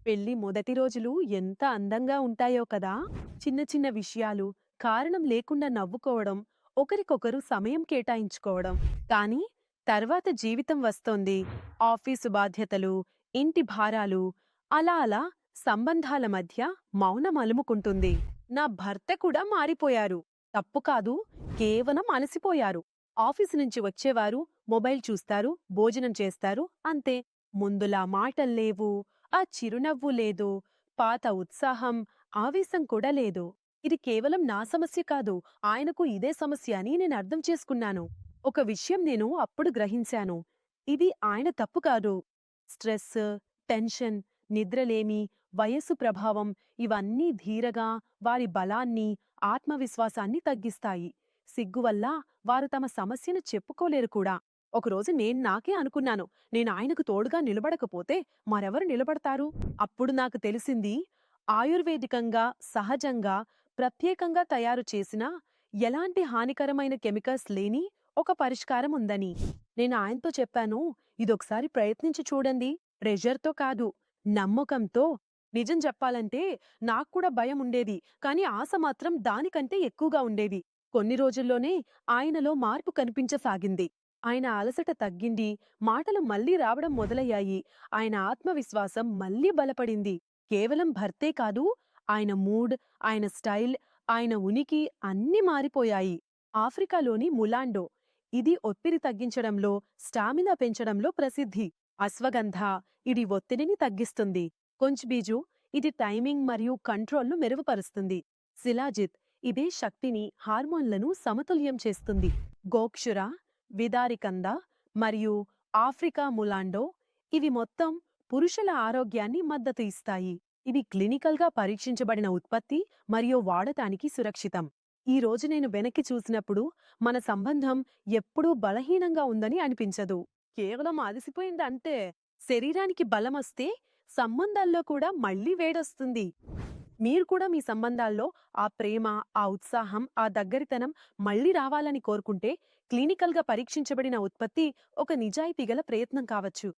పెళ్లి మొదటి రోజులు ఎంత అందంగా ఉంటాయో కదా. చిన్న చిన్న విషయాలు, కారణం లేకుండా నవ్వుకోవడం, ఒకరికొకరు సమయం కేటాయించుకోవడం. కానీ తర్వాత జీవితం వస్తోంది. ఆఫీసు బాధ్యతలు, ఇంటి భారాలు, అలా అలా సంబంధాల మధ్య మౌనం అలుముకుంటుంది. నా భర్త కూడా మారిపోయారు. తప్పు కాదు, కేవలం అలసిపోయారు. ఆఫీసు నుంచి వచ్చేవారు, మొబైల్ చూస్తారు, భోజనం చేస్తారు, అంతే. ముందులా మాటల్లేవు, ఆ చిరునవ్వు లేదు, పాత ఉత్సాహం, ఆవేశం కూడా లేదు. ఇది కేవలం నా సమస్య కాదు, ఆయనకు ఇదే సమస్య అని నేనర్థం చేసుకున్నాను. ఒక విషయం నేను అప్పుడు గ్రహించాను. ఇది ఆయన తప్పు కాదు. స్ట్రెస్, టెన్షన్, నిద్రలేమి, వయస్సు ప్రభావం ఇవన్నీ ధీరగా వారి బలాన్ని, ఆత్మవిశ్వాసాన్ని తగ్గిస్తాయి. సిగ్గువల్ల వారు తమ సమస్యను చెప్పుకోలేరు కూడా. ఒకరోజు నేను నాకే అనుకున్నాను, నేనాయనకు తోడుగా నిలబడకపోతే మరెవరు నిలబడతారు? అప్పుడు నాకు తెలిసింది, ఆయుర్వేదికంగా, సహజంగా, ప్రత్యేకంగా తయారు చేసిన, ఎలాంటి హానికరమైన కెమికల్స్ లేని ఒక పరిష్కారం ఉందని. నేను ఆయనతో చెప్పాను, ఇదొకసారి ప్రయత్నించి చూడండి. ప్రెషర్తో కాదు, నమ్మకంతో. నిజం చెప్పాలంటే నాక్కూడా భయం ఉండేది, కానీ ఆశ మాత్రం దానికంటే ఎక్కువగా ఉండేది. కొన్ని రోజుల్లోనే ఆయనలో మార్పు కనిపించసాగింది. ఆయన అలసట తగ్గింది, మాటలు మళ్ళీ రావడం మొదలయ్యాయి, ఆయన ఆత్మవిశ్వాసం మళ్ళీ బలపడింది. కేవలం భర్తే కాదు, ఆయన మూడ్, ఆయన స్టైల్, ఆయన ఉనికి అన్నీ మారిపోయాయి. ఆఫ్రికాలోని ములాండో, ఇది ఒత్తిడి తగ్గించడంలో, స్టామినా పెంచడంలో ప్రసిద్ధి. అశ్వగంధ, ఇది ఒత్తిడిని తగ్గిస్తుంది. కొంచ్బీజు, ఇది టైమింగ్ మరియు కంట్రోల్ను మెరుగుపరుస్తుంది. శిలాజిత్, ఇదే శక్తిని, హార్మోన్లను సమతుల్యం చేస్తుంది. గోక్షుర, విదారికంద మరియు ఆఫ్రికా ములాండో, ఇవి మొత్తం పురుషుల ఆరోగ్యాన్ని మద్దతు ఇస్తాయి. ఇవి క్లినికల్గా పరీక్షించబడిన ఉత్పత్తి మరియు వాడటానికి సురక్షితం. ఈ రోజు నేను వెనక్కి చూసినప్పుడు మన సంబంధం ఎప్పుడూ బలహీనంగా ఉందని అనిపించదు. కేవలం అలసిపోయిందంటే. శరీరానికి బలమొస్తే సంబంధాల్లో కూడా మళ్ళీ వేడొస్తుంది. మీరు కూడా మీ సంబంధాల్లో ఆ ప్రేమ, ఆ ఉత్సాహం, ఆ దగ్గరితనం మళ్ళీ రావాలని కోరుకుంటే క్లినికల్గా పరీక్షించబడిన ఉత్పత్తి ఒక నిజాయితీ గల ప్రయత్నం కావచ్చు.